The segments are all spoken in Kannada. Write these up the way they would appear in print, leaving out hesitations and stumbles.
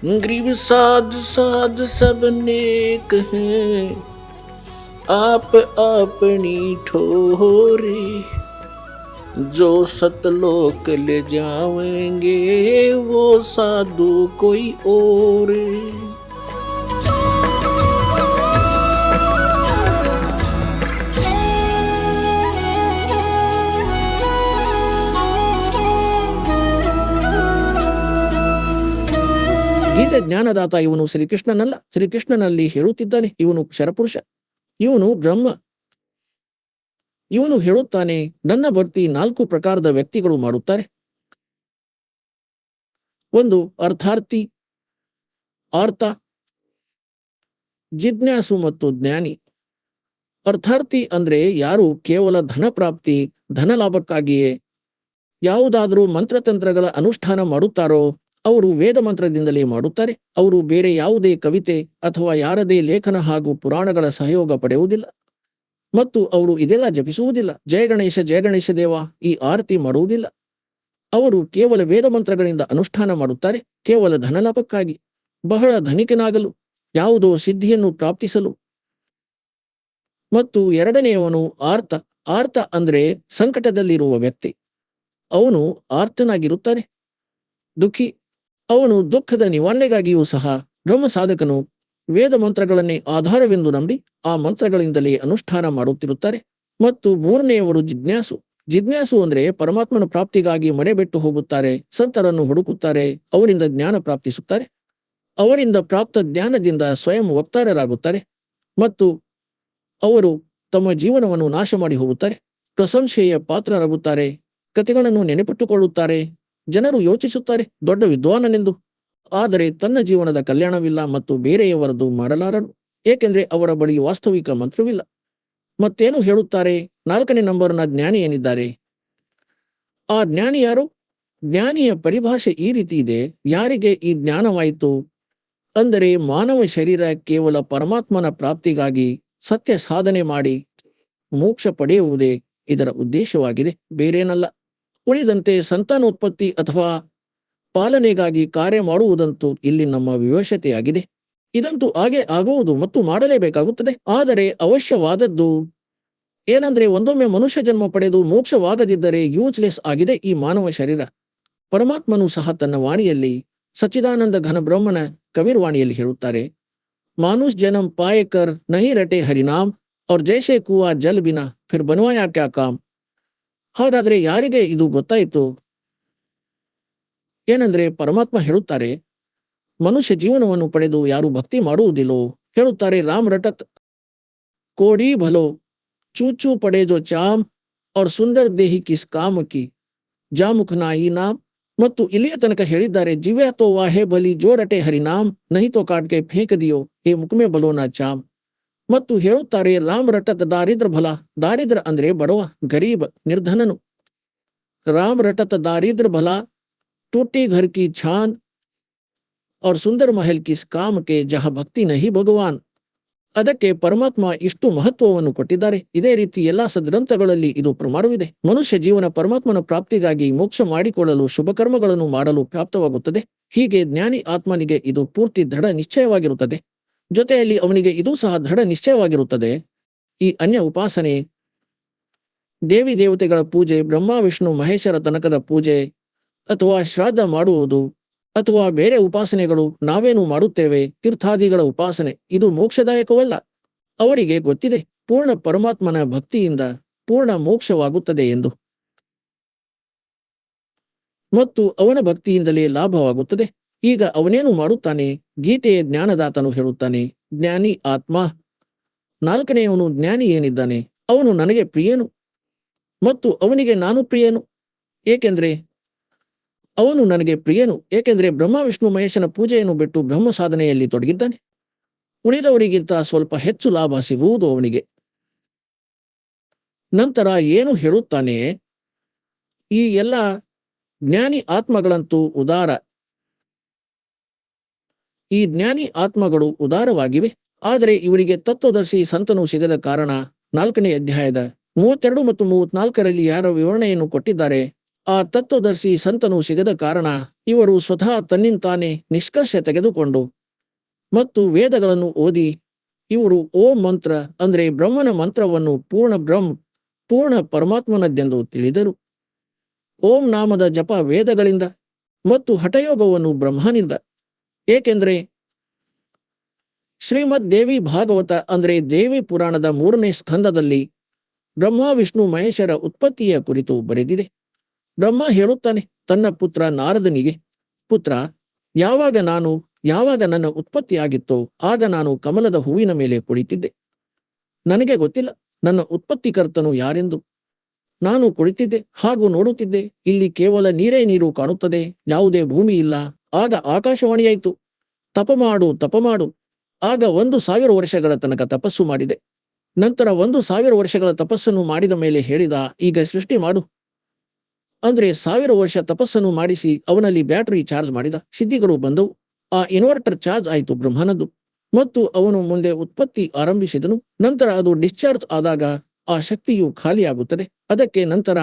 ग्रीव साध साध सब नेक हैं, आप अपनी ठोरी। जो सतलोक ले जावेंगे वो साधु कोई और। ಗೀತೆ ಜ್ಞಾನದಾತ ಇವನು ಶ್ರೀಕೃಷ್ಣನಲ್ಲ. ಶ್ರೀಕೃಷ್ಣನಲ್ಲಿ ಹೇಳುತ್ತಿದ್ದಾನೆ ಇವನು ಶರಪುರುಷ, ಇವನು ಬ್ರಹ್ಮ. ಇವನು ಹೇಳುತ್ತಾನೆ, ನನ್ನ ಭಕ್ತಿ 4 ಪ್ರಕಾರದ ವ್ಯಕ್ತಿಗಳು ಮಾಡುತ್ತಾರೆ. ಒಂದು ಅರ್ಥಾರ್ಥಿ, ಆರ್ತ, ಜಿಜ್ಞಾಸು ಮತ್ತು ಜ್ಞಾನಿ. ಅರ್ಥಾರ್ಥಿ ಅಂದ್ರೆ ಯಾರು ಕೇವಲ ಧನ ಪ್ರಾಪ್ತಿ, ಧನ ಲಾಭಕ್ಕಾಗಿಯೇ ಯಾವುದಾದರೂ ಮಂತ್ರತಂತ್ರಗಳ ಅನುಷ್ಠಾನ ಮಾಡುತ್ತಾರೋ ಅವರು ವೇದ ಮಂತ್ರದಿಂದಲೇ ಮಾಡುತ್ತಾರೆ. ಅವರು ಬೇರೆ ಯಾವುದೇ ಕವಿತೆ ಅಥವಾ ಯಾರದೇ ಲೇಖನ ಹಾಗೂ ಪುರಾಣಗಳ ಸಹಯೋಗ ಪಡೆಯುವುದಿಲ್ಲ ಮತ್ತು ಅವರು ಇದೆಲ್ಲ ಜಪಿಸುವುದಿಲ್ಲ. ಜಯ ಗಣೇಶ ದೇವ ಈ ಆರತಿ ಮಾಡುವುದಿಲ್ಲ. ಅವರು ಕೇವಲ ವೇದ ಮಂತ್ರಗಳಿಂದ ಅನುಷ್ಠಾನ ಮಾಡುತ್ತಾರೆ, ಕೇವಲ ಧನಲಾಭಕ್ಕಾಗಿ, ಬಹಳ ಧನಿಕನಾಗಲು, ಯಾವುದೋ ಸಿದ್ಧಿಯನ್ನು ಪ್ರಾಪ್ತಿಸಲು. ಮತ್ತು ಎರಡನೆಯವನು ಆರ್ತ. ಆರ್ತ ಅಂದ್ರೆ ಸಂಕಟದಲ್ಲಿರುವ ವ್ಯಕ್ತಿ. ಅವನು ಆರ್ತನಾಗಿರುತ್ತಾನೆ, ದುಃಖಿ. ಅವನು ದುಃಖದ ನಿವಾರಣೆಗಾಗಿಯೂ ಸಹ ಬ್ರಹ್ಮ ಸಾಧಕನು ವೇದ ಮಂತ್ರಗಳನ್ನೇ ಆಧಾರವೆಂದು ನಂಬಿ ಆ ಮಂತ್ರಗಳಿಂದಲೇ ಅನುಷ್ಠಾನ ಮಾಡುತ್ತಿರುತ್ತಾರೆ. ಮತ್ತು ಮೂರನೆಯವರು ಜಿಜ್ಞಾಸು. ಜಿಜ್ಞಾಸು ಅಂದ್ರೆ ಪರಮಾತ್ಮನ ಪ್ರಾಪ್ತಿಗಾಗಿ ಮನೆ ಬಿಟ್ಟು ಹೋಗುತ್ತಾರೆ, ಸಂತರನ್ನು ಹುಡುಕುತ್ತಾರೆ, ಅವರಿಂದ ಜ್ಞಾನ ಪ್ರಾಪ್ತಿಸುತ್ತಾರೆ, ಅವರಿಂದ ಪ್ರಾಪ್ತ ಜ್ಞಾನದಿಂದ ಸ್ವಯಂ ವಕ್ತಾರರಾಗುತ್ತಾರೆ ಮತ್ತು ಅವರು ತಮ್ಮ ಜೀವನವನ್ನು ನಾಶ ಮಾಡಿ ಹೋಗುತ್ತಾರೆ, ಪ್ರಶಂಸೆಯ ಪಾತ್ರರಾಗುತ್ತಾರೆ, ಕಥೆಗಳನ್ನು ನೆನಪಿಟ್ಟುಕೊಳ್ಳುತ್ತಾರೆ. ಜನರು ಯೋಚಿಸುತ್ತಾರೆ ದೊಡ್ಡ ವಿದ್ವಾನನೆಂದು, ಆದರೆ ತನ್ನ ಜೀವನದ ಕಲ್ಯಾಣವಿಲ್ಲ ಮತ್ತು ಬೇರೆಯವರದು ಮಾಡಲಾರನು, ಏಕೆಂದರೆ ಅವರ ಬಳಿ ವಾಸ್ತವಿಕ ಮಂತ್ರವಿಲ್ಲ. ಮತ್ತೇನು ಹೇಳುತ್ತಾರೆ? 4ನೇ ನಂಬರ್ನ ಜ್ಞಾನಿ ಏನಿದ್ದಾರೆ, ಆ ಜ್ಞಾನಿ ಯಾರು? ಜ್ಞಾನಿಯ ಪರಿಭಾಷೆ ಈ ರೀತಿ ಇದೆ: ಯಾರಿಗೆ ಈ ಜ್ಞಾನವಾಯಿತು ಅಂದರೆ ಮಾನವ ಶರೀರ ಕೇವಲ ಪರಮಾತ್ಮನ ಪ್ರಾಪ್ತಿಗಾಗಿ ಸತ್ಯ ಸಾಧನೆ ಮಾಡಿ ಮೋಕ್ಷ ಪಡೆಯುವುದೇ ಇದರ ಉದ್ದೇಶವಾಗಿದೆ, ಬೇರೇನಲ್ಲ. ಉಳಿದಂತೆ ಸಂತಾನೋತ್ಪತ್ತಿ ಅಥವಾ ಪಾಲನೆಗಾಗಿ ಕಾರ್ಯ ಮಾಡುವುದಂತೂ ಇಲ್ಲಿ ನಮ್ಮ ವಿವಶತೆಯಾಗಿದೆ. ಇದಂತೂ ಹಾಗೆ ಆಗುವುದು ಮತ್ತು ಮಾಡಲೇಬೇಕಾಗುತ್ತದೆ. ಆದರೆ ಅವಶ್ಯವಾದದ್ದು ಏನಂದ್ರೆ, ಒಂದೊಮ್ಮೆ ಮನುಷ್ಯ ಜನ್ಮ ಪಡೆದು ಮೋಕ್ಷವಾಗದಿದ್ದರೆ ಯೂಸ್ಲೆಸ್ ಆಗಿದೆ ಈ ಮಾನವ ಶರೀರ. ಪರಮಾತ್ಮನು ಸಹ ತನ್ನ ವಾಣಿಯಲ್ಲಿ, ಸಚ್ಚಿದಾನಂದ ಘನ ಬ್ರಹ್ಮನ ಕವಿರ್ವಾಣಿಯಲ್ಲಿ ಹೇಳುತ್ತಾರೆ, ಮಾನುಷ್ ಜನಂ ಪಾಯಕರ್ ನಹಿ ರಟೆ ಹರಿನಾಮ್ और जैसे कुआ जल बिना फिर बनवाया क्या काम. ಹಾಗಾದ್ರೆ ಯಾರಿಗೆ ಇದು ಗೊತ್ತಾಯಿತು? ಏನಂದ್ರೆ ಪರಮಾತ್ಮ ಹೇಳುತ್ತಾರೆ, ಮನುಷ್ಯ ಜೀವನವನ್ನು ಪಡೆದು ಯಾರು ಭಕ್ತಿ ಮಾಡುವುದಿಲ್ಲೋ, ಹೇಳುತ್ತಾರೆ ರಾಮ್ ರಟತ್ ಕೋಡಿ ಭಲೋ ಚೂಚು ಪಡೆ ಜೋ ಚಾಮ್ और ಸುಂದರ್ ದೇಹಿ ಕಿಸ್ ಕಾಮ ಕಿ ಜಾಮುಖ್ ನಾಯಿ ನಾಮ್. ಮತ್ತು ಇಲ್ಲಿಯ ತನಕ ಹೇಳಿದ್ದಾರೆ, ಜಿವ್ಯಾ ತೋ ವಾಹೆ ಬಲಿ ಜೋ ರಟೆ ಹರಿನಾಮ್ ನಹಿ ತೋ ಕಾಟ್ಗೆ ಫೇಂಕ್ ದಿಯೋ ಹೇ ಮುಖಮೆ ಬಲೋನಾ ಚಾಮ್. ಮತ್ತು ಹೇಳುತ್ತಾರೆ ರಾಮ್ ರಟತ್ ದಾರಿದ್ರ ಫಲ. ದಾರಿದ್ರ ಅಂದ್ರೆ ಬಡವ, ಗರೀಬ್, ನಿರ್ಧನನು. ರಾಮ್ ರಟತ್ ದಾರಿದ್ರ ಭಲ ಟೂಟಿ ಘರ್ ಕಿ ಛಾನ್ और ಸುಂದರ್ ಮಹಲ್ ಕಿಸ್ ಕಾಮ್ ಕೆ ಜಹ ಭಕ್ತಿ ನಹಿ ಭಗವಾನ್. ಅದಕ್ಕೆ ಪರಮಾತ್ಮ ಇಷ್ಟು ಮಹತ್ವವನ್ನು ಕೊಟ್ಟಿದ್ದಾರೆ. ಇದೇ ರೀತಿ ಎಲ್ಲಾ ಸದ್ಗ್ರಂಥಗಳಲ್ಲಿ ಇದು ಪ್ರಮಾಣವಿದೆ. ಮನುಷ್ಯ ಜೀವನ ಪರಮಾತ್ಮನ ಪ್ರಾಪ್ತಿಗಾಗಿ ಮೋಕ್ಷ ಮಾಡಿಕೊಳ್ಳಲು ಶುಭ ಕರ್ಮಗಳನ್ನು ಮಾಡಲು ಪ್ರಾಪ್ತವಾಗುತ್ತದೆ. ಹೀಗೆ ಜ್ಞಾನಿ ಆತ್ಮನಿಗೆ ಇದು ಪೂರ್ತಿ ದೃಢ ನಿಶ್ಚಯವಾಗಿರುತ್ತದೆ. ಜೊತೆಯಲ್ಲಿ ಅವನಿಗೆ ಇದೂ ಸಹ ದೃಢ ನಿಶ್ಚಯವಾಗಿರುತ್ತದೆ, ಈ ಅನ್ಯ ಉಪಾಸನೆ, ದೇವಿ ದೇವತೆಗಳ ಪೂಜೆ, ಬ್ರಹ್ಮ ವಿಷ್ಣು ಮಹೇಶ್ವರ ತನಕದ ಪೂಜೆ ಅಥವಾ ಶ್ರಾದ್ದ ಮಾಡುವುದು ಅಥವಾ ಬೇರೆ ಉಪಾಸನೆಗಳು ನಾವೇನು ಮಾಡುತ್ತೇವೆ, ತೀರ್ಥಾದಿಗಳ ಉಪಾಸನೆ, ಇದು ಮೋಕ್ಷದಾಯಕವಲ್ಲ. ಅವರಿಗೆ ಗೊತ್ತಿದೆ ಪೂರ್ಣ ಪರಮಾತ್ಮನ ಭಕ್ತಿಯಿಂದ ಪೂರ್ಣ ಮೋಕ್ಷವಾಗುತ್ತದೆ ಎಂದು ಮತ್ತು ಅವನ ಭಕ್ತಿಯಿಂದಲೇ ಲಾಭವಾಗುತ್ತದೆ. ಈಗ ಅವನೇನು ಮಾಡುತ್ತಾನೆ? ಗೀತೆಯ ಜ್ಞಾನದಾತನು ಹೇಳುತ್ತಾನೆ, ಜ್ಞಾನಿ ಆತ್ಮ. 4ನೇಯವನು ಜ್ಞಾನಿ ಏನಿದ್ದಾನೆ, ಅವನು ನನಗೆ ಪ್ರಿಯನು ಮತ್ತು ಅವನಿಗೆ ನಾನು ಪ್ರಿಯನು. ಏಕೆಂದ್ರೆ ಅವನು ನನಗೆ ಪ್ರಿಯನು ಏಕೆಂದ್ರೆ ಬ್ರಹ್ಮ ವಿಷ್ಣು ಮಹೇಶನ ಪೂಜೆಯನ್ನು ಬಿಟ್ಟು ಬ್ರಹ್ಮ ಸಾಧನೆಯಲ್ಲಿ ತೊಡಗಿದ್ದಾನೆ. ಉಳಿದವರಿಗಿಂತ ಸ್ವಲ್ಪ ಹೆಚ್ಚು ಲಾಭ ಸಿಗುವುದು ಅವನಿಗೆ. ನಂತರ ಏನು ಹೇಳುತ್ತಾನೆ? ಈ ಎಲ್ಲ ಜ್ಞಾನಿ ಆತ್ಮಗಳಂತೂ ಉದಾರ. ಈ ಜ್ಞಾನಿ ಆತ್ಮಗಳು ಉದಾರವಾಗಿವೆ. ಆದರೆ ಇವರಿಗೆ ತತ್ವದರ್ಶಿ ಸಂತನು ಸಿಗದ ಕಾರಣ 4ನೇ ಅಧ್ಯಾಯದ 32 ಮತ್ತು 34ರಲ್ಲಿ ಯಾರ ವಿವರಣೆಯನ್ನು ಕೊಟ್ಟಿದ್ದಾರೆ, ಆ ತತ್ವದರ್ಶಿ ಸಂತನು ಸಿಗದ ಕಾರಣ ಇವರು ಸ್ವತಃ ತನ್ನಿಂತಾನೇ ನಿಷ್ಕರ್ಷ ತೆಗೆದುಕೊಂಡು ಮತ್ತು ವೇದಗಳನ್ನು ಓದಿ ಇವರು ಓಂ ಮಂತ್ರ ಅಂದರೆ ಬ್ರಹ್ಮನ ಮಂತ್ರವನ್ನು ಪೂರ್ಣ ಪರಮಾತ್ಮನದ್ದೆಂದು ತಿಳಿದರು. ಓಂ ನಾಮದ ಜಪ ವೇದಗಳಿಂದ ಮತ್ತು ಹಠಯೋಗವನ್ನು ಬ್ರಹ್ಮನಿಂದ. ಏಕೆಂದರೆ ಶ್ರೀಮದ್ ದೇವಿ ಭಾಗವತ ಅಂದರೆ ದೇವಿ ಪುರಾಣದ 3ನೇ ಸ್ಕಂದದಲ್ಲಿ ಬ್ರಹ್ಮ ವಿಷ್ಣು ಮಹೇಶರ ಉತ್ಪತ್ತಿಯ ಕುರಿತು ಬರೆದಿದೆ. ಬ್ರಹ್ಮ ಹೇಳುತ್ತಾನೆ ತನ್ನ ಪುತ್ರ ನಾರದನಿಗೆ, ಪುತ್ರ, ಯಾವಾಗ ನನ್ನ ಉತ್ಪತ್ತಿಯಾಗಿತ್ತೋ ಆಗ ನಾನು ಕಮಲದ ಹೂವಿನ ಮೇಲೆ ಕುಳಿತಿದ್ದೆ. ನನಗೆ ಗೊತ್ತಿಲ್ಲ ನನ್ನ ಉತ್ಪತ್ತಿಕರ್ತನು ಯಾರೆಂದು. ನಾನು ಕುಳಿತಿದ್ದೆ ಹಾಗೂ ನೋಡುತ್ತಿದ್ದೆ, ಇಲ್ಲಿ ಕೇವಲ ನೀರು ಕಾಣುತ್ತದೆ, ಯಾವುದೇ ಭೂಮಿ ಇಲ್ಲ. ಆಗ ಆಕಾಶವಾಣಿಯಾಯಿತು, ತಪಮಾಡು. ಆಗ 1,000 ವರ್ಷಗಳ ತನಕ ತಪಸ್ಸು ಮಾಡಿದೆ. ನಂತರ 1,000 ವರ್ಷಗಳ ತಪಸ್ಸನ್ನು ಮಾಡಿದ ಮೇಲೆ ಹೇಳಿದ, ಈಗ ಸೃಷ್ಟಿ ಮಾಡು. ಅಂದ್ರೆ 1000 ವರ್ಷ ತಪಸ್ಸನ್ನು ಮಾಡಿಸಿ ಅವನಲ್ಲಿ ಬ್ಯಾಟರಿ ಚಾರ್ಜ್ ಮಾಡಿದ. ಸಿದ್ಧಿಗಳು ಬಂದವು. ಆ ಇನ್ವರ್ಟರ್ ಚಾರ್ಜ್ ಆಯಿತು ಬ್ರಹ್ಮನದ್ದು ಮತ್ತು ಅವನು ಮುಂದೆ ಉತ್ಪತ್ತಿ ಆರಂಭಿಸಿದನು. ನಂತರ ಅದು ಡಿಸ್ಚಾರ್ಜ್ ಆದಾಗ ಆ ಶಕ್ತಿಯು ಖಾಲಿಯಾಗುತ್ತದೆ. ಅದಕ್ಕೆ ನಂತರ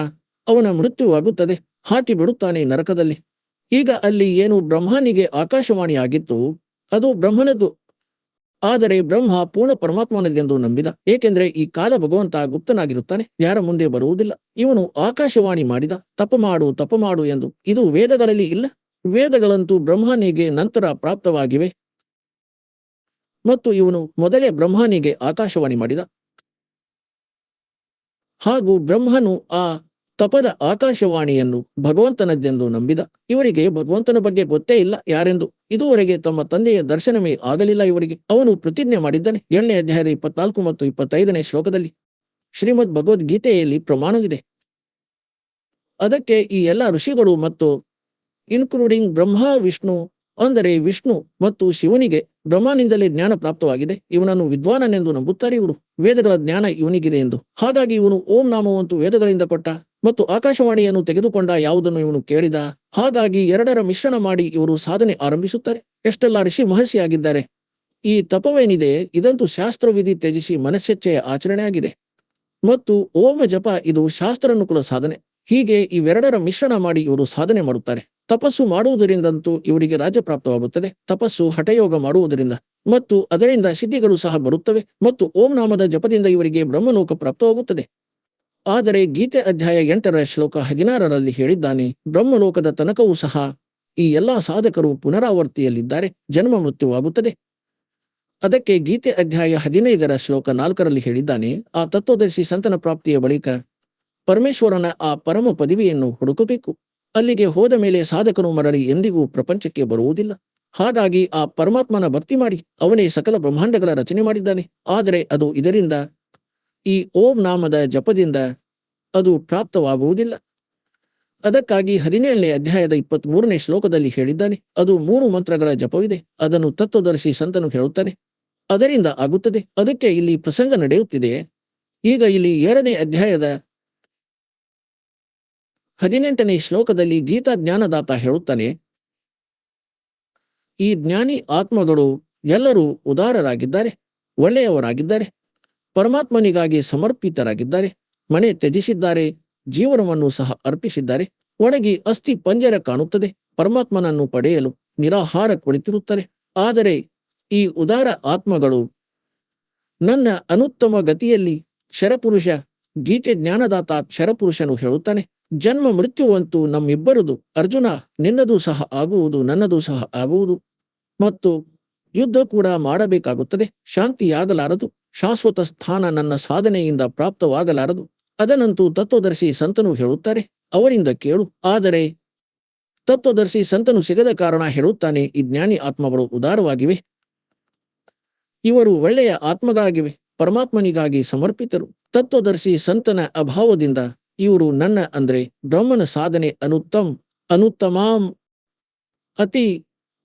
ಅವನ ಮೃತ್ಯುವಾಗುತ್ತದೆ. ಹಾಕಿ ಬಿಡುತ್ತಾನೆ ನರಕದಲ್ಲಿ. ಈಗ ಅಲ್ಲಿ ಏನು ಬ್ರಹ್ಮನಿಗೆ ಆಕಾಶವಾಣಿ ಆಗಿತ್ತು ಅದು ಬ್ರಹ್ಮನದ್ದು. ಆದರೆ ಬ್ರಹ್ಮ ಪೂರ್ಣ ಪರಮಾತ್ಮನದೆಂದು ನಂಬಿದ. ಏಕೆಂದರೆ ಈ ಕಾಲ ಭಗವಂತ ಗುಪ್ತನಾಗಿರುತ್ತಾನೆ, ಯಾರ ಮುಂದೆ ಬರುವುದಿಲ್ಲ. ಇವನು ಆಕಾಶವಾಣಿ ಮಾಡಿದ, ತಪಮಾಡು ಎಂದು. ಇದು ವೇದಗಳಲ್ಲಿ ಇಲ್ಲ. ವೇದಗಳಂತೂ ಬ್ರಹ್ಮನಿಗೆ ನಂತರ ಪ್ರಾಪ್ತವಾಗಿವೆ ಮತ್ತು ಇವನು ಮೊದಲೇ ಬ್ರಹ್ಮನಿಗೆ ಆಕಾಶವಾಣಿ ಮಾಡಿದ. ಹಾಗೂ ಬ್ರಹ್ಮನು ಆ ತಪದ ಆಕಾಶವಾಣಿಯನ್ನು ಭಗವಂತನದ್ದೆಂದು ನಂಬಿದ. ಇವರಿಗೆ ಭಗವಂತನ ಬಗ್ಗೆ ಗೊತ್ತೇ ಇಲ್ಲ ಯಾರೆಂದು. ಇದುವರೆಗೆ ತಮ್ಮ ತಂದೆಯ ದರ್ಶನವೇ ಆಗಲಿಲ್ಲ ಇವರಿಗೆ. ಅವನು ಪ್ರತಿಜ್ಞೆ ಮಾಡಿದ್ದಾನೆ. 7ನೇ ಅಧ್ಯಾಯದ 24 ಮತ್ತು 25ನೇ ಶ್ಲೋಕದಲ್ಲಿ ಶ್ರೀಮದ್ ಭಗವದ್ಗೀತೆಯಲ್ಲಿ ಪ್ರಮಾಣವಿದೆ. ಅದಕ್ಕೆ ಈ ಎಲ್ಲ ಋಷಿಗಳು ಮತ್ತು ಇನ್ಕ್ಲೂಡಿಂಗ್ ಬ್ರಹ್ಮ ವಿಷ್ಣು ಅಂದರೆ ವಿಷ್ಣು ಮತ್ತು ಶಿವನಿಗೆ ಬ್ರಹ್ಮನಿಂದಲೇ ಜ್ಞಾನ ಪ್ರಾಪ್ತವಾಗಿದೆ. ಇವನನ್ನು ವಿದ್ವಾನನೆಂದು ನಂಬುತ್ತಾರೆ ಇವರು. ವೇದಗಳ ಜ್ಞಾನ ಇವನಿಗಿದೆ ಎಂದು. ಹಾಗಾಗಿ ಇವನು ಓಂ ನಾಮವಂತೂ ವೇದಗಳಿಂದ ಕೊಟ್ಟ ಮತ್ತು ಆಕಾಶವಾಣಿಯನ್ನು ತೆಗೆದುಕೊಂಡ ಯಾವುದನ್ನು ಇವನು ಕೇಳಿದ. ಹಾಗಾಗಿ ಎರಡರ ಮಿಶ್ರಣ ಮಾಡಿ ಇವರು ಸಾಧನೆ ಆರಂಭಿಸುತ್ತಾರೆ. ಎಷ್ಟೆಲ್ಲ ಋಷಿ ಮಹರ್ಷಿಯಾಗಿದ್ದಾರೆ. ಈ ತಪವೇನಿದೆ ಇದಂತೂ ಶಾಸ್ತ್ರವಿಧಿ ತ್ಯಜಿಸಿ ಮನಸ್ಸೆಚ್ಚೆಯ ಆಚರಣೆಯಾಗಿದೆ ಮತ್ತು ಓಮ ಜಪ ಇದು ಶಾಸ್ತ್ರಾನುಕೂಲ ಸಾಧನೆ. ಹೀಗೆ ಇವೆರಡರ ಮಿಶ್ರಣ ಮಾಡಿ ಇವರು ಸಾಧನೆ ಮಾಡುತ್ತಾರೆ. ತಪಸ್ಸು ಮಾಡುವುದರಿಂದಂತೂ ಇವರಿಗೆ ರಾಜ್ಯ ಪ್ರಾಪ್ತವಾಗುತ್ತದೆ. ತಪಸ್ಸು ಹಠಯೋಗ ಮಾಡುವುದರಿಂದ ಮತ್ತು ಅದರಿಂದ ಸಿದ್ಧಿಗಳು ಸಹ ಬರುತ್ತವೆ ಮತ್ತು ಓಂ ನಾಮದ ಜಪದಿಂದ ಇವರಿಗೆ ಬ್ರಹ್ಮಲೋಕ ಪ್ರಾಪ್ತವಾಗುತ್ತದೆ. ಆದರೆ ಗೀತೆ ಅಧ್ಯಾಯ 8ರ ಶ್ಲೋಕ 16ರಲ್ಲಿ ಹೇಳಿದ್ದಾನೆ, ಬ್ರಹ್ಮಲೋಕದ ತನಕವೂ ಸಹ ಈ ಎಲ್ಲಾ ಸಾಧಕರು ಪುನರಾವರ್ತಿಯಲ್ಲಿದ್ದಾರೆ, ಜನ್ಮ ಮೃತ್ಯುವಾಗುತ್ತದೆ. ಅದಕ್ಕೆ ಗೀತೆ ಅಧ್ಯಾಯ 15ರ ಶ್ಲೋಕ 4ರಲ್ಲಿ ಹೇಳಿದ್ದಾನೆ, ಆ ತತ್ವದರ್ಶಿ ಸಂತನ ಪ್ರಾಪ್ತಿಯ ಬಳಿಕ ಪರಮೇಶ್ವರನ ಆ ಪರಮ ಪದವಿಯನ್ನು ಹುಡುಕಬೇಕು. ಅಲ್ಲಿಗೆ ಹೋದ ಮೇಲೆ ಸಾಧಕನು ಮರಳಿ ಎಂದಿಗೂ ಪ್ರಪಂಚಕ್ಕೆ ಬರುವುದಿಲ್ಲ. ಹಾಗಾಗಿ ಆ ಪರಮಾತ್ಮನ ಭಕ್ತಿ ಮಾಡಿ ಅವನೇ ಸಕಲ ಬ್ರಹ್ಮಾಂಡಗಳ ರಚನೆ ಮಾಡಿದ್ದಾನೆ. ಆದರೆ ಅದು ಇದರಿಂದ ಈ ಓಂ ನಾಮದ ಜಪದಿಂದ ಅದು ಪ್ರಾಪ್ತವಾಗುವುದಿಲ್ಲ. ಅದಕ್ಕಾಗಿ 17ನೇ ಅಧ್ಯಾಯದ 23ನೇ ಶ್ಲೋಕದಲ್ಲಿ ಹೇಳಿದ್ದಾನೆ, ಅದು 3 ಮಂತ್ರಗಳ ಜಪವಿದೆ. ಅದನ್ನು ತತ್ವದರ್ಶಿ ಸಂತನು ಹೇಳುತ್ತಾನೆ, ಅದರಿಂದ ಆಗುತ್ತದೆ. ಅದಕ್ಕೆ ಇಲ್ಲಿ ಪ್ರಸಂಗ ನಡೆಯುತ್ತಿದೆ. ಈಗ ಇಲ್ಲಿ 7ನೇ ಅಧ್ಯಾಯದ 18ನೇ ಶ್ಲೋಕದಲ್ಲಿ ಗೀತಾ ಜ್ಞಾನದಾತ ಹೇಳುತ್ತಾನೆ, ಈ ಜ್ಞಾನಿ ಆತ್ಮಗಳು ಎಲ್ಲರೂ ಉದಾರರಾಗಿದ್ದಾರೆ, ಒಳ್ಳೆಯವರಾಗಿದ್ದಾರೆ, ಪರಮಾತ್ಮನಿಗಾಗಿ ಸಮರ್ಪಿತರಾಗಿದ್ದಾರೆ, ಮನೆ ತ್ಯಜಿಸಿದ್ದಾರೆ, ಜೀವನವನ್ನು ಸಹ ಅರ್ಪಿಸಿದ್ದಾರೆ, ಒಣಗಿ ಅಸ್ಥಿ ಪಂಜರ ಕಾಣುತ್ತದೆ, ಪರಮಾತ್ಮನನ್ನು ಪಡೆಯಲು ನಿರಾಹಾರ ಕುಳಿತಿರುತ್ತಾರೆ. ಆದರೆ ಈ ಉದಾರ ಆತ್ಮಗಳು ನನ್ನ ಅನುತ್ತಮ ಗತಿಯಲ್ಲಿ ಶರಪುರುಷ ಗೀತೆ ಜ್ಞಾನದಾತ ಶರಪುರುಷನು ಹೇಳುತ್ತಾನೆ, ಜನ್ಮ ಮೃತ್ಯುವಂತೂ ನಮ್ಮಿಬ್ಬರದು. ಅರ್ಜುನ, ನಿನ್ನದು ಸಹ ಆಗುವುದು, ನನ್ನದು ಸಹ ಆಗುವುದು ಮತ್ತು ಯುದ್ಧ ಕೂಡ ಮಾಡಬೇಕಾಗುತ್ತದೆ. ಶಾಂತಿಯಾಗಲಾರದು. ಶಾಶ್ವತ ಸ್ಥಾನ ನನ್ನ ಸಾಧನೆಯಿಂದ ಪ್ರಾಪ್ತವಾಗಲಾರದು. ಅದನ್ನಂತೂ ತತ್ವದರ್ಶಿ ಸಂತನು ಹೇಳುತ್ತಾರೆ, ಅವರಿಂದ ಕೇಳು. ಆದರೆ ತತ್ವದರ್ಶಿ ಸಂತನು ಸಿಗದ ಕಾರಣ ಹೇಳುತ್ತಾನೆ, ಈ ಜ್ಞಾನಿ ಆತ್ಮಗಳು ಉದಾರವಾಗಿವೆ, ಇವರು ಒಳ್ಳೆಯ ಆತ್ಮಗಳಾಗಿವೆ, ಪರಮಾತ್ಮನಿಗಾಗಿ ಸಮರ್ಪಿತರು. ತತ್ವದರ್ಶಿ ಸಂತನ ಅಭಾವದಿಂದ ಇವರು ನನ್ನ ಅಂದ್ರೆ ಬ್ರಹ್ಮನ ಸಾಧನೆ ಅನುತ್ತಮಾಂ ಅತಿ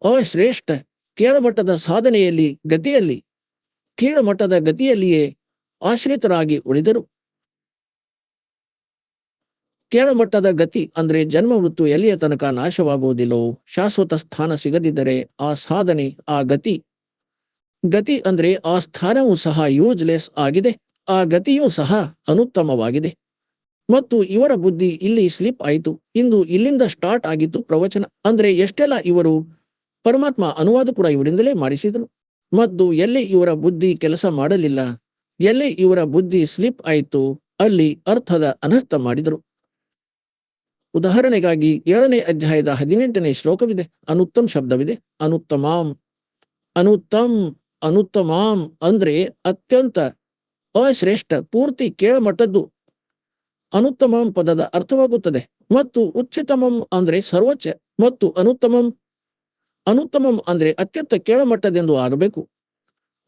ಅಶ್ರೇಷ್ಠ ಕೀಳಮಟ್ಟದ ಸಾಧನೆಯಲ್ಲಿ ಕೀಳಮಟ್ಟದ ಗತಿಯಲ್ಲಿಯೇ ಆಶ್ರಿತರಾಗಿ ಉಳಿದರು. ಕೆಳಮಟ್ಟದ ಗತಿ ಅಂದ್ರೆ ಜನ್ಮ ಮೃತ್ಯು ಎಲ್ಲಿಯ ತನಕ ನಾಶವಾಗುವುದಿಲ್ಲವೋ, ಶಾಶ್ವತ ಸ್ಥಾನ ಸಿಗದಿದ್ದರೆ ಆ ಸಾಧನೆ, ಆ ಗತಿ ಅಂದ್ರೆ ಆ ಸ್ಥಾನವೂ ಸಹ ಯೂಸ್ಲೆಸ್ ಆಗಿದೆ, ಆ ಗತಿಯೂ ಸಹ ಅನುತ್ತಮವಾಗಿದೆ. ಮತ್ತು ಇವರ ಬುದ್ಧಿ ಇಲ್ಲಿ ಸ್ಲಿಪ್ ಆಯಿತು. ಇಂದು ಇಲ್ಲಿಂದ ಸ್ಟಾರ್ಟ್ ಆಗಿತ್ತು ಪ್ರವಚನ. ಅಂದ್ರೆ ಎಷ್ಟೆಲ್ಲ ಇವರು ಪರಮಾತ್ಮ ಅನುವಾದ ಕೂಡ ಇವರಿಂದಲೇ ಮಾಡಿಸಿದರು. ಮತ್ತು ಎಲ್ಲಿ ಇವರ ಬುದ್ಧಿ ಕೆಲಸ ಮಾಡಲಿಲ್ಲ, ಎಲ್ಲಿ ಇವರ ಬುದ್ಧಿ ಸ್ಲಿಪ್ ಆಯಿತು, ಅಲ್ಲಿ ಅರ್ಥದ ಅನರ್ಥ ಮಾಡಿದರು. ಉದಾಹರಣೆಗಾಗಿ 7ನೇ ಅಧ್ಯಾಯದ 18ನೇ ಶ್ಲೋಕವಿದೆ. ಅನುತ್ತಮ್ ಶಬ್ದವಿದೆ. ಅನುತ್ತಮಾಂ, ಅನುತ್ತಮ್, ಅನುತ್ತಮಾಂ ಅಂದ್ರೆ ಅತ್ಯಂತ ಅಶ್ರೇಷ್ಠ, ಪೂರ್ತಿ ಕೇಳಮಟ್ಟದ್ದು ಅನುತ್ತಮಂ ಪದದ ಅರ್ಥವಾಗುತ್ತದೆ. ಮತ್ತು ಉಚ್ಚತಮಂ ಅಂದ್ರೆ ಸರ್ವೋಚ್ಚ, ಮತ್ತು ಅನುತ್ತಮಂ ಅನುತ್ತಮಂ ಅಂದ್ರೆ ಅತ್ಯಂತ ಕೇಳಮಟ್ಟದೆಂದು ಆಗಬೇಕು.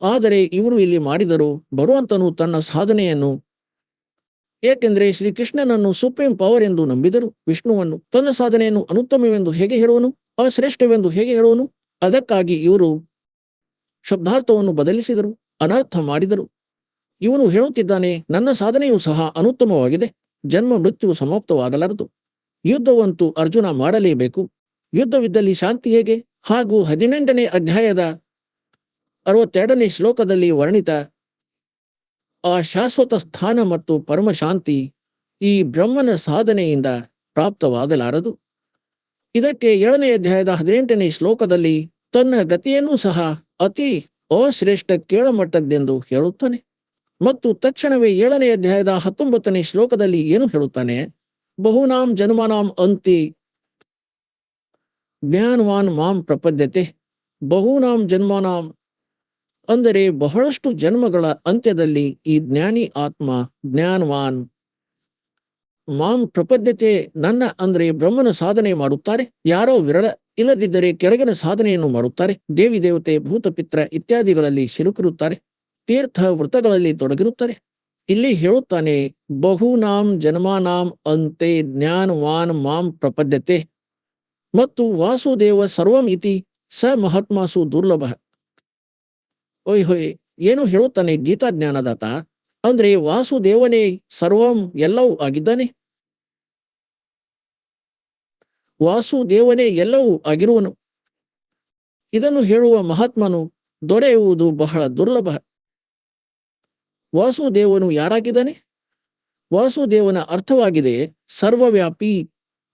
ಆದರೆ ಇವರು ಇಲ್ಲಿ ಮಾಡಿದರು, ಭಗವಂತನು ತನ್ನ ಸಾಧನೆಯನ್ನು, ಏಕೆಂದರೆ ಶ್ರೀಕೃಷ್ಣನನ್ನು ಸುಪ್ರೀಂ ಪವರ್ ಎಂದು ನಂಬಿದರು. ವಿಷ್ಣುವನ್ನು ತನ್ನ ಸಾಧನೆಯನ್ನು ಅನುತ್ತಮವೆಂದು ಹೇಗೆ ಹೇಳುವನು, ಅಶ್ರೇಷ್ಠವೆಂದು ಹೇಗೆ ಹೇಳುವನು? ಅದಕ್ಕಾಗಿ ಇವರು ಶಬ್ದಾರ್ಥವನ್ನು ಬದಲಿಸಿದರು, ಅನರ್ಥ ಮಾಡಿದರು. ಇವನು ಹೇಳುತ್ತಿದ್ದಾನೆ, ನನ್ನ ಸಾಧನೆಯೂ ಸಹ ಅನುತ್ತಮವಾಗಿದೆ, ಜನ್ಮ ಮೃತ್ಯು ಸಮಾಪ್ತವಾಗಲಾರದು, ಯುದ್ಧವಂತೂ ಅರ್ಜುನ ಮಾಡಲೇಬೇಕು, ಯುದ್ಧವಿದ್ದಲ್ಲಿ ಶಾಂತಿ ಹೇಗೆ? ಹಾಗೂ 18ನೇ ಅಧ್ಯಾಯದ 62ನೇ ಶ್ಲೋಕದಲ್ಲಿ ವರ್ಣಿತ ಆ ಶಾಶ್ವತ ಸ್ಥಾನ ಮತ್ತು ಪರಮಶಾಂತಿ ಈ ಬ್ರಹ್ಮನ ಸಾಧನೆಯಿಂದ ಪ್ರಾಪ್ತವಾಗಲಾರದು. ಇದಕ್ಕೆ 7ನೇ ಅಧ್ಯಾಯದ 18ನೇ ಶ್ಲೋಕದಲ್ಲಿ ತನ್ನ ಗತಿಯನ್ನೂ ಸಹ ಅತಿ ಅಶ್ರೇಷ್ಠ ಕೇಳಮಟ್ಟದ್ದೆಂದು ಹೇಳುತ್ತಾನೆ. ಮತ್ತು ತಕ್ಷಣವೇ 7ನೇ ಅಧ್ಯಾಯದ 19ನೇ ಶ್ಲೋಕದಲ್ಲಿ ಏನು ಹೇಳುತ್ತಾನೆ? ಬಹುನಾಂ ಜನ್ಮನಾಂ ಅಂತಿ ಜ್ಞಾನವಾನ್ ಮಾಂ ಪ್ರಪದ್ಯತೆ. ಬಹುನಾಂ ಜನ್ಮನಾಂ ಅಂದರೆ ಬಹಳಷ್ಟು ಜನ್ಮಗಳ ಅಂತ್ಯದಲ್ಲಿ ಈ ಜ್ಞಾನಿ ಆತ್ಮ, ಜ್ಞಾನವಾನ್ ಮಾಂ ಪ್ರಪದ್ಯತೆ, ನನ್ನ ಅಂದ್ರೆ ಬ್ರಹ್ಮನ ಸಾಧನೆ ಮಾಡುತ್ತಾರೆ. ಯಾರೋ ವಿರಳ, ಇಲ್ಲದಿದ್ದರೆ ಕೆಳಗಿನ ಸಾಧನೆಯನ್ನು ಮಾಡುತ್ತಾರೆ. ದೇವಿ ದೇವತೆ, ಭೂತಪಿತ್ರ ಇತ್ಯಾದಿಗಳಲ್ಲಿ ಸಿಲುಕಿರುತ್ತಾರೆ, ತೀರ್ಥ ವೃತ್ತಗಳಲ್ಲಿ ತೊಡಗಿರುತ್ತಾರೆ. ಇಲ್ಲಿ ಹೇಳುತ್ತಾನೆ, ಬಹುನಾಂ ಜನ್ಮಾನಾಂ ಅಂತೆ ಜ್ಞಾನವಾನ್ ಮಾಂ ಪ್ರಪದ್ಯತೆ. ಮತ್ತು ವಾಸುದೇವ ಸರ್ವಂ ಇತಿ ಸ ಮಹಾತ್ಮಾಸು ದುರ್ಲಭ. ಹೊಯ್ ಏನು ಹೇಳುತ್ತಾನೆ ಗೀತಾ ಜ್ಞಾನದಾತ? ಅಂದ್ರೆ ವಾಸುದೇವನೇ ಸರ್ವಂ, ಎಲ್ಲವೂ ಆಗಿದ್ದಾನೆ. ವಾಸುದೇವನೇ ಎಲ್ಲವೂ ಆಗಿರುವನು. ಇದನ್ನು ಹೇಳುವ ಮಹಾತ್ಮನು ದೊರೆಯುವುದು ಬಹಳ ದುರ್ಲಭ. ವಾಸುದೇವನು ಯಾರಾಗಿದ್ದಾನೆ? ವಾಸುದೇವನ ಅರ್ಥವಾಗಿದೆ ಸರ್ವವ್ಯಾಪಿ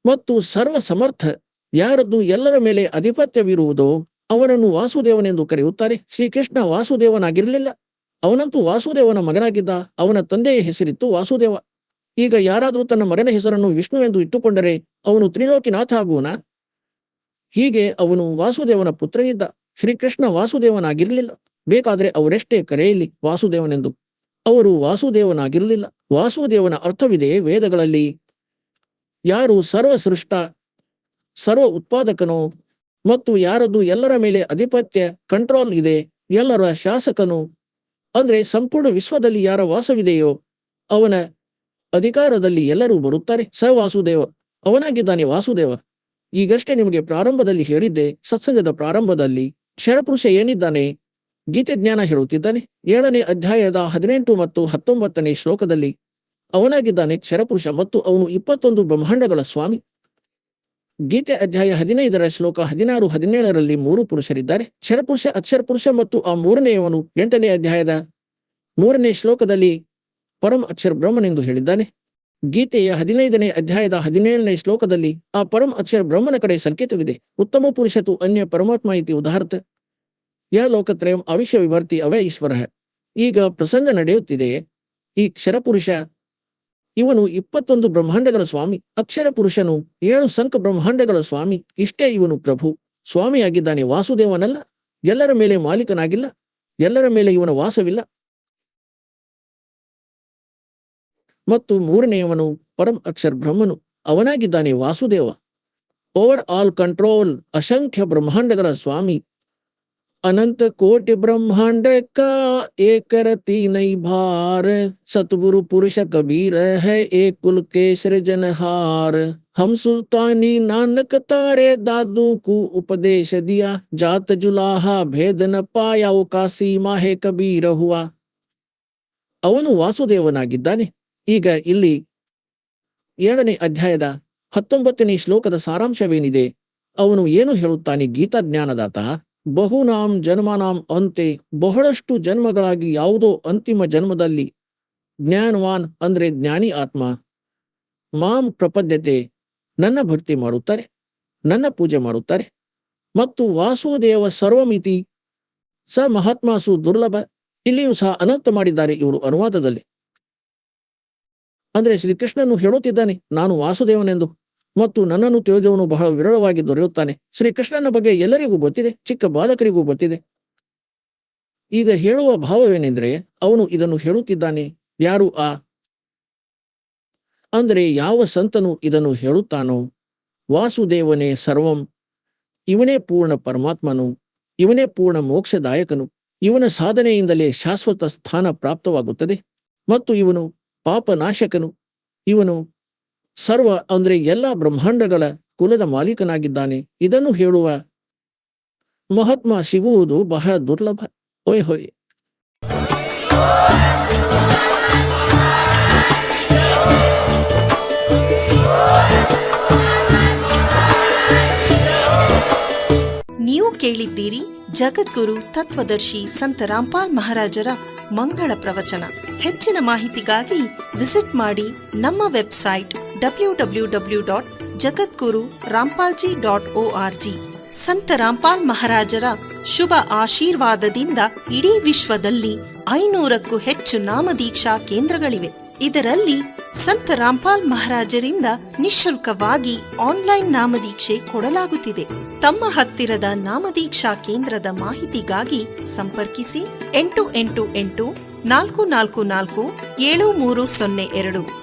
ಮತ್ತು ಸರ್ವ ಸಮರ್ಥ. ಯಾರದ್ದು ಎಲ್ಲರ ಮೇಲೆ ಅಧಿಪತ್ಯವಿರುವುದೋ ಅವನನ್ನು ವಾಸುದೇವನೆಂದು ಕರೆಯುತ್ತಾರೆ. ಶ್ರೀಕೃಷ್ಣ ವಾಸುದೇವನಾಗಿರಲಿಲ್ಲ, ಅವನಂತೂ ವಾಸುದೇವನ ಮಗನಾಗಿದ್ದ. ಅವನ ತಂದೆಯ ಹೆಸರಿತ್ತು ವಾಸುದೇವ. ಈಗ ಯಾರಾದರೂ ತನ್ನ ಮಗನ ಹೆಸರನ್ನು ವಿಷ್ಣುವೆಂದು ಇಟ್ಟುಕೊಂಡರೆ ಅವನು ತ್ರಿಲೋಕಿನಾಥ ಆಗುವನ? ಹೀಗೆ ಅವನು ವಾಸುದೇವನ ಪುತ್ರನಿದ್ದ. ಶ್ರೀಕೃಷ್ಣ ವಾಸುದೇವನಾಗಿರಲಿಲ್ಲ. ಬೇಕಾದರೆ ಅವರೆಷ್ಟೇ ಕರೆಯಲಿ ವಾಸುದೇವನೆಂದು, ಅವರು ವಾಸುದೇವನಾಗಿರಲಿಲ್ಲ. ವಾಸುದೇವನ ಅರ್ಥವಿದೆ ವೇದಗಳಲ್ಲಿ. ಯಾರು ಸರ್ವ ಸೃಷ್ಟ, ಸರ್ವ ಉತ್ಪಾದಕನೋ ಮತ್ತು ಯಾರದ್ದು ಎಲ್ಲರ ಮೇಲೆ ಅಧಿಪತ್ಯ, ಕಂಟ್ರೋಲ್ ಇದೆ, ಎಲ್ಲರ ಶಾಸಕನು, ಅಂದ್ರೆ ಸಂಪೂರ್ಣ ವಿಶ್ವದಲ್ಲಿ ಯಾರ ವಾಸವಿದೆಯೋ ಅವನ ಅಧಿಕಾರದಲ್ಲಿ ಎಲ್ಲರೂ ಬರುತ್ತಾರೆ. ಸ ವಾಸುದೇವ, ಅವನಾಗಿದ್ದಾನೆ ವಾಸುದೇವ. ಈಗಷ್ಟೇ ನಿಮಗೆ ಪ್ರಾರಂಭದಲ್ಲಿ ಹೇಳಿದ್ದೆ, ಸತ್ಸಂಗದ ಪ್ರಾರಂಭದಲ್ಲಿ ಕ್ಷರಪುರುಷ ಏನಿದ್ದಾನೆ ಗೀತೆ ಜ್ಞಾನ ಹೇಳುತ್ತಿದ್ದಾನೆ. 7ನೇ ಅಧ್ಯಾಯದ 18 ಮತ್ತು 19ನೇ ಶ್ಲೋಕದಲ್ಲಿ ಅವನಾಗಿದ್ದಾನೆ ಕ್ಷರಪುರುಷ, ಮತ್ತು ಅವನು 21 ಬ್ರಹ್ಮಾಂಡಗಳ ಸ್ವಾಮಿ. ಗೀತೆ ಅಧ್ಯಾಯ 15ರ ಶ್ಲೋಕ 16, 17ರಲ್ಲಿ 3 ಪುರುಷರಿದ್ದಾರೆ, ಕ್ಷರಪುರುಷ, ಅಕ್ಷರಪುರುಷ ಮತ್ತು ಆ ಮೂರನೆಯವನು 8ನೇ ಅಧ್ಯಾಯದ 3ನೇ ಶ್ಲೋಕದಲ್ಲಿ ಪರಂ ಅಕ್ಷರ ಬ್ರಹ್ಮನೆಂದು ಹೇಳಿದ್ದಾನೆ. ಗೀತೆಯ 15ನೇ ಅಧ್ಯಾಯದ 17ನೇ ಶ್ಲೋಕದಲ್ಲಿ ಆ ಪರಂ ಅಕ್ಷರ ಬ್ರಹ್ಮನ ಕಡೆ ಸಂಕೇತವಿದೆ. ಉತ್ತಮ ಪುರುಷತು ಅನ್ಯ ಪರಮಾತ್ಮ ಇತಿ ಉದಾಹರ್ಥ ಯ ಲೋಕತ್ರಯಂ ಅವಿಶ್ಯ ವಿಭರ್ತಿ ಅವೇ ಈಶ್ವರ. ಈಗ ಪ್ರಸಂಗ ನಡೆಯುತ್ತಿದೆ. ಈ ಕ್ಷರಪುರುಷ ಇವನು 21 ಬ್ರಹ್ಮಾಂಡಗಳ ಸ್ವಾಮಿ. ಅಕ್ಷರ ಪುರುಷನು 7 ಸಂಖ ಬ್ರಹ್ಮಾಂಡಗಳ ಸ್ವಾಮಿ. ಇಷ್ಟೇ ಇವನು ಪ್ರಭು, ಸ್ವಾಮಿಯಾಗಿದ್ದಾನೆ. ವಾಸುದೇವನಲ್ಲ, ಎಲ್ಲರ ಮೇಲೆ ಮಾಲೀಕನಾಗಿಲ್ಲ, ಎಲ್ಲರ ಮೇಲೆ ಇವನ ವಾಸವಿಲ್ಲ. ಮತ್ತು ಮೂರನೆಯವನು ಪರಂ ಅಕ್ಷರ ಬ್ರಹ್ಮನು, ಅವನಾಗಿದ್ದಾನೆ ವಾಸುದೇವ. ಓವರ್ ಆಲ್ ಕಂಟ್ರೋಲ್, ಅಸಂಖ್ಯ ಬ್ರಹ್ಮಾಂಡಗಳ ಸ್ವಾಮಿ. अनंत कोटि ब्रह्मांड का एक रति नहीं भार, सतगुरु पुरुष कबीर है एक कुल के सृजनहार। हम सुल्तानी नानक तारे दादू को उपदेश दिया, जात जुलाहा भेद न पाया वो काशी माहे कबीर हुआ. ಅವನು ವಾಸುದೇವನಾಗಿದ್ದಾನೆ. ಈಗ ಇಲ್ಲಿ 7ನೇ ಅಧ್ಯಾಯದ 19ನೇ ಶ್ಲೋಕದ ಸಾರಾಂಶವೇನಿದೆ? ಅವನು ಏನು ಹೇಳುತ್ತಾನೆ ಗೀತಾ ಜ್ಞಾನದಾತ? ಬಹುನಾಂ ಜನ್ಮನಾಂ ಅಂತೆ, ಬಹಳಷ್ಟು ಜನ್ಮಗಳಾಗಿ ಯಾವುದೋ ಅಂತಿಮ ಜನ್ಮದಲ್ಲಿ ಜ್ಞಾನವಾನ್ ಅಂದ್ರೆ ಜ್ಞಾನಿ ಆತ್ಮ, ಮಾಂ ಪ್ರಪದ್ಯತೆ, ನನ್ನ ಭಕ್ತಿ ಮಾಡುತ್ತಾರೆ, ನನ್ನ ಪೂಜೆ ಮಾಡುತ್ತಾರೆ. ಮತ್ತು ವಾಸುದೇವ ಸರ್ವಮಿತಿ ಸ ಮಹಾತ್ಮಾಸು ದುರ್ಲಭ, ಇಲ್ಲಿಯೂ ಸಹ ಅನರ್ಥ ಮಾಡಿದ್ದಾರೆ ಇವರು ಅನುವಾದದಲ್ಲಿ. ಅಂದರೆ ಶ್ರೀಕೃಷ್ಣನು ಹೇಳುತ್ತಿದ್ದಾನೆ, ನಾನು ವಾಸುದೇವನೆಂದು, ಮತ್ತು ನನ್ನನ್ನು ತಿಳಿದವನು ಬಹಳ ವಿರಳವಾಗಿ ದೊರೆಯುತ್ತಾನೆ. ಶ್ರೀಕೃಷ್ಣನ ಬಗ್ಗೆ ಎಲ್ಲರಿಗೂ ಗೊತ್ತಿದೆ, ಚಿಕ್ಕ ಬಾಲಕರಿಗೂ ಗೊತ್ತಿದೆ. ಈಗ ಹೇಳುವ ಭಾವವೇನೆಂದರೆ, ಅವನು ಇದನ್ನು ಹೇಳುತ್ತಿದ್ದಾನೆ. ಯಾರು ಅಂದರೆ ಯಾವ ಸಂತನು ಇದನ್ನು ಹೇಳುತ್ತಾನೋ, ವಾಸುದೇವನೇ ಸರ್ವಂ, ಇವನೇ ಪೂರ್ಣ ಪರಮಾತ್ಮನು, ಇವನೇ ಪೂರ್ಣ ಮೋಕ್ಷದಾಯಕನು, ಇವನ ಸಾಧನೆಯಿಂದಲೇ ಶಾಶ್ವತ ಸ್ಥಾನ ಪ್ರಾಪ್ತವಾಗುತ್ತದೆ, ಮತ್ತು ಇವನು ಪಾಪನಾಶಕನು, ಇವನು ಸರ್ವ ಅಂದರೆ ಎಲ್ಲ ಬ್ರಹ್ಮಾಂಡಗಳ ಕುಲದ ಮಾಲೀಕನಾಗಿದ್ದಾನೆ. ಇದನ್ನು ಹೇಳುವ ಮಹಾತ್ಮ ಸಿಗುವುದು ಬಹಳ ದುರ್ಲಭ. ಹೊಯ್ ಹೊಯ್. ನೀವು ಕೇಳಿದ್ದೀರಿ ಜಗದ್ಗುರು ತತ್ವದರ್ಶಿ ಸಂತ ರಾಮ್ಪಾಲ್ ಮಹಾರಾಜರ ಮಂಗಳ ಪ್ರವಚನ. ಹೆಚ್ಚಿನ ಮಾಹಿತಿಗಾಗಿ ವಿಸಿಟ್ ಮಾಡಿ ನಮ್ಮ ವೆಬ್ಸೈಟ್ www.jagadguru-rampalji.org. ಸಂತ ರಾಮ್ಪಾಲ್ ಮಹಾರಾಜರ ಶುಭ ಆಶೀರ್ವಾದದಿಂದ ಇಡೀ ವಿಶ್ವದಲ್ಲಿ 500ಕ್ಕೂ ಹೆಚ್ಚು ನಾಮದೀಕ್ಷಾ ಕೇಂದ್ರಗಳಿವೆ. ಇದರಲ್ಲಿ ಸಂತ ರಾಮ್ಪಾಲ್ ಮಹಾರಾಜರಿಂದ ನಿಶುಲ್ಕವಾಗಿ ಆನ್ಲೈನ್ ನಾಮದೀಕ್ಷೆ ಕೊಡಲಾಗುತ್ತಿದೆ. ತಮ್ಮ ಹತ್ತಿರದ ನಾಮದೀಕ್ಷಾ ಕೇಂದ್ರದ ಮಾಹಿತಿಗಾಗಿ ಸಂಪರ್ಕಿಸಿ 888 444 7302.